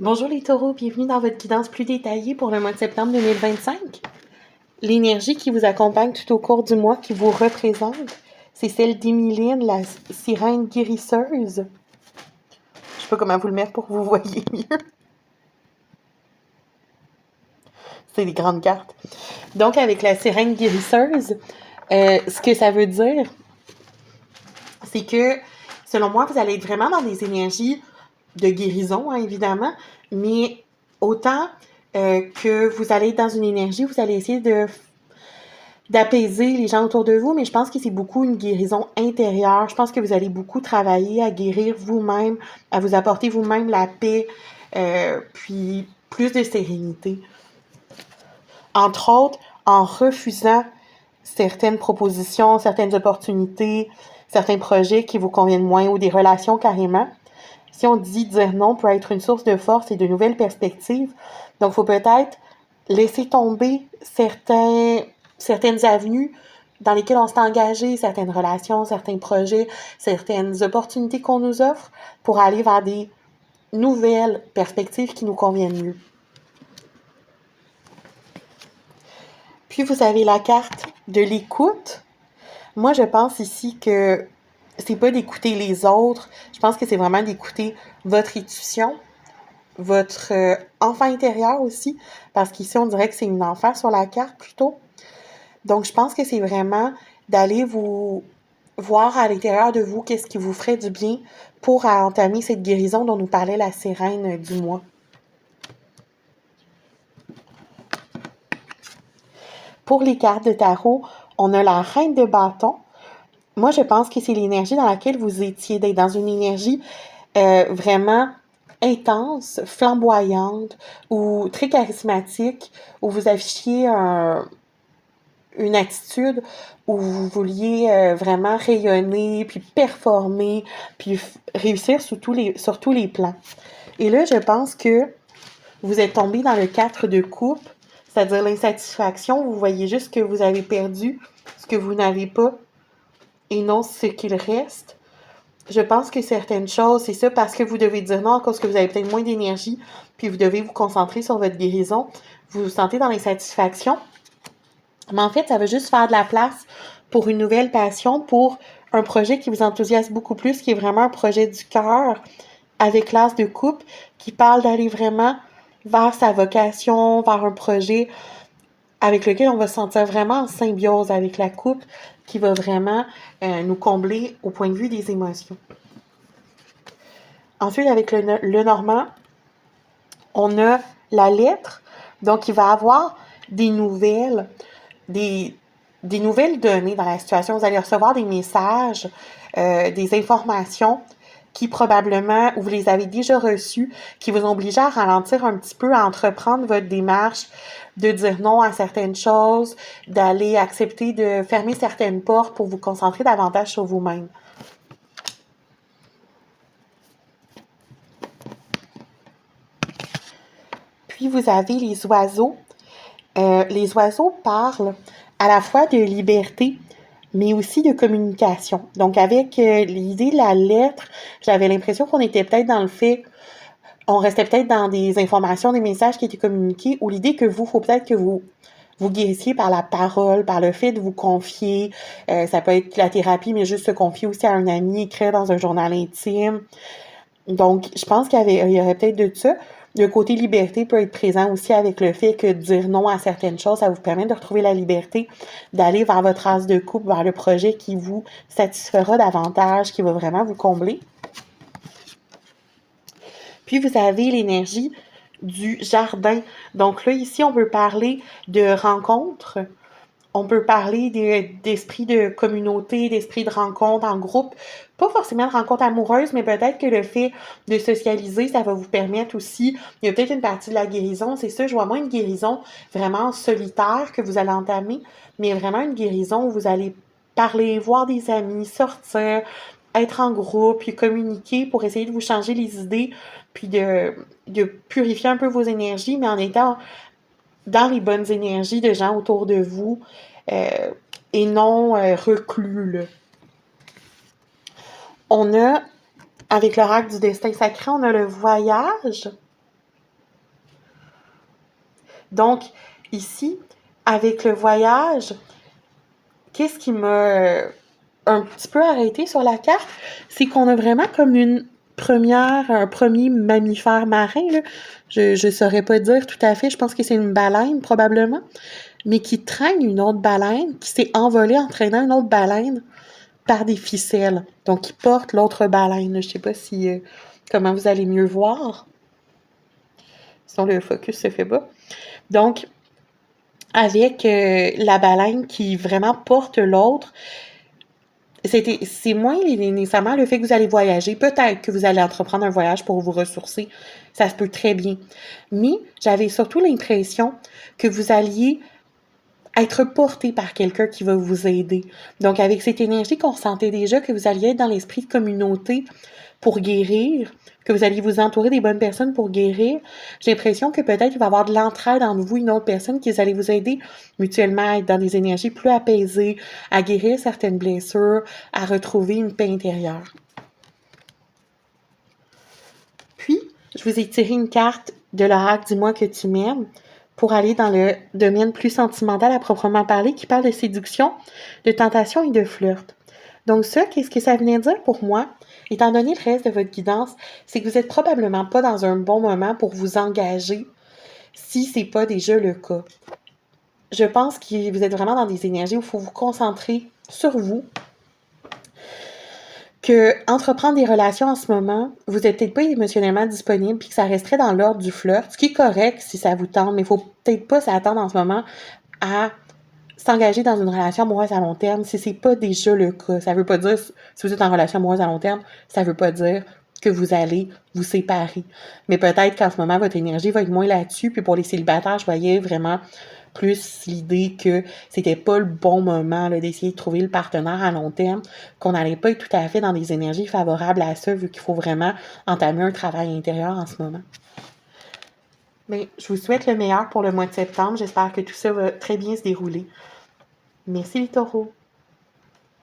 Bonjour les taureaux, bienvenue dans votre guidance plus détaillée pour le mois de septembre 2025. L'énergie qui vous accompagne tout au cours du mois, qui vous représente, c'est celle d'Émiline, la sirène guérisseuse. Je sais pas comment vous le mettre pour que vous voyez mieux. C'est des grandes cartes. Donc avec la sirène guérisseuse, ce que ça veut dire, c'est que selon moi, vous allez être vraiment dans des énergies de guérison, hein, évidemment, mais autant que vous allez être dans une énergie, vous allez essayer d'apaiser les gens autour de vous, mais je pense que c'est beaucoup une guérison intérieure. Je pense que vous allez beaucoup travailler à guérir vous-même, à vous apporter vous-même la paix, puis plus de sérénité. Entre autres, en refusant certaines propositions, certaines opportunités, certains projets qui vous conviennent moins ou des relations carrément. Si on dit dire non peut être une source de force et de nouvelles perspectives, donc il faut peut-être laisser tomber certaines avenues dans lesquelles on s'est engagé, certaines relations, certains projets, certaines opportunités qu'on nous offre pour aller vers des nouvelles perspectives qui nous conviennent mieux. Puis vous avez la carte de l'écoute. Moi, je pense ici que c'est pas d'écouter les autres. Je pense que c'est vraiment d'écouter votre intuition, votre enfant intérieur aussi, parce qu'ici, on dirait que c'est une enfant sur la carte plutôt. Donc, je pense que c'est vraiment d'aller vous voir à l'intérieur de vous qu'est-ce qui vous ferait du bien pour entamer cette guérison dont nous parlait la sirène du mois. Pour les cartes de tarot, on a la reine de bâton. Moi, je pense que c'est l'énergie dans laquelle vous étiez, d'être dans une énergie vraiment intense, flamboyante ou très charismatique, où vous affichiez une attitude où vous vouliez vraiment rayonner, puis performer, puis réussir sur tous les plans. Et là, je pense que vous êtes tombé dans le 4 de coupe, c'est-à-dire l'insatisfaction. Vous voyez juste ce que vous avez perdu, ce que vous n'avez pas, et non ce qu'il reste. Je pense que certaines choses, c'est ça, parce que vous devez dire non à cause que vous avez peut-être moins d'énergie, puis vous devez vous concentrer sur votre guérison. Vous vous sentez dans l'insatisfaction. Mais en fait, ça veut juste faire de la place pour une nouvelle passion, pour un projet qui vous enthousiasme beaucoup plus, qui est vraiment un projet du cœur, avec l'as de coupe, qui parle d'aller vraiment vers sa vocation, vers un projet avec lequel on va se sentir vraiment en symbiose avec la coupe, qui va vraiment nous combler au point de vue des émotions. Ensuite, avec le normand, on a la lettre. Donc, il va avoir des nouvelles, des nouvelles données dans la situation. Vous allez recevoir des messages, des informations qui probablement, ou vous les avez déjà reçues, qui vous ont obligé à ralentir un petit peu, à entreprendre votre démarche, de dire non à certaines choses, d'aller accepter de fermer certaines portes pour vous concentrer davantage sur vous-même. Puis vous avez les oiseaux. Les oiseaux parlent à la fois de liberté, mais aussi de communication. Donc, avec l'idée de la lettre, j'avais l'impression qu'on était peut-être dans le fait, on restait peut-être dans des informations, des messages qui étaient communiqués, ou l'idée que faut peut-être que vous guérissiez par la parole, par le fait de vous confier. Ça peut être la thérapie, mais juste se confier aussi à un ami, écrire dans un journal intime. Donc, je pense qu'il y aurait peut-être de ça. Le côté liberté peut être présent aussi avec le fait que dire non à certaines choses, ça vous permet de retrouver la liberté, d'aller vers votre as de coupe, vers le projet qui vous satisfera davantage, qui va vraiment vous combler. Puis, vous avez l'énergie du jardin. Donc là, ici, on peut parler de rencontres. On peut parler d'esprit de communauté, d'esprit de rencontre en groupe. Pas forcément de rencontre amoureuse, mais peut-être que le fait de socialiser, ça va vous permettre aussi. Il y a peut-être une partie de la guérison, c'est ça. Je vois moins une guérison vraiment solitaire que vous allez entamer, mais vraiment une guérison où vous allez parler, voir des amis, sortir, être en groupe, puis communiquer pour essayer de vous changer les idées, puis de purifier un peu vos énergies, mais en étant dans les bonnes énergies de gens autour de vous et non reclus. Là. On a, avec l'oracle du destin sacré, on a le voyage. Donc, ici, avec le voyage, qu'est-ce qui m'a un petit peu arrêté sur la carte? C'est qu'on a vraiment comme un premier mammifère marin, là. Je saurais pas dire tout à fait. Je pense que c'est une baleine, probablement, mais qui traîne une autre baleine, qui s'est envolée en traînant une autre baleine par des ficelles. Donc, qui porte l'autre baleine. Je sais pas si comment vous allez mieux voir. Sinon, le focus se fait pas. Donc, avec la baleine qui vraiment porte l'autre, c'est moins nécessairement le fait que vous allez voyager. Peut-être que vous allez entreprendre un voyage pour vous ressourcer. Ça se peut très bien. Mais j'avais surtout l'impression que vous alliez être porté par quelqu'un qui va vous aider. Donc, avec cette énergie qu'on ressentait déjà, que vous alliez être dans l'esprit de communauté pour guérir, que vous alliez vous entourer des bonnes personnes pour guérir, j'ai l'impression que peut-être il va y avoir de l'entraide entre vous et une autre personne qui allait vous aider mutuellement à être dans des énergies plus apaisées, à guérir certaines blessures, à retrouver une paix intérieure. Puis, je vous ai tiré une carte de l'oracle Dis-moi que tu m'aimes pour aller dans le domaine plus sentimental à proprement parler, qui parle de séduction, de tentation et de flirt. Donc ça, qu'est-ce que ça venait dire pour moi? Étant donné le reste de votre guidance, c'est que vous n'êtes probablement pas dans un bon moment pour vous engager si ce n'est pas déjà le cas. Je pense que vous êtes vraiment dans des énergies où il faut vous concentrer sur vous, que entreprendre des relations en ce moment, vous n'êtes peut-être pas émotionnellement disponible puis que ça resterait dans l'ordre du flirt, ce qui est correct si ça vous tente, mais il ne faut peut-être pas s'attendre en ce moment à s'engager dans une relation amoureuse à long terme si c'est pas déjà le cas. Ça veut pas dire, si vous êtes en relation amoureuse à long terme, ça veut pas dire que vous allez vous séparer. Mais peut-être qu'en ce moment, votre énergie va être moins là-dessus. Puis pour les célibataires, je voyais vraiment plus l'idée que c'était pas le bon moment là, d'essayer de trouver le partenaire à long terme, qu'on n'allait pas être tout à fait dans des énergies favorables à ça, vu qu'il faut vraiment entamer un travail intérieur en ce moment. Mais je vous souhaite le meilleur pour le mois de septembre. J'espère que tout ça va très bien se dérouler. Merci les taureaux.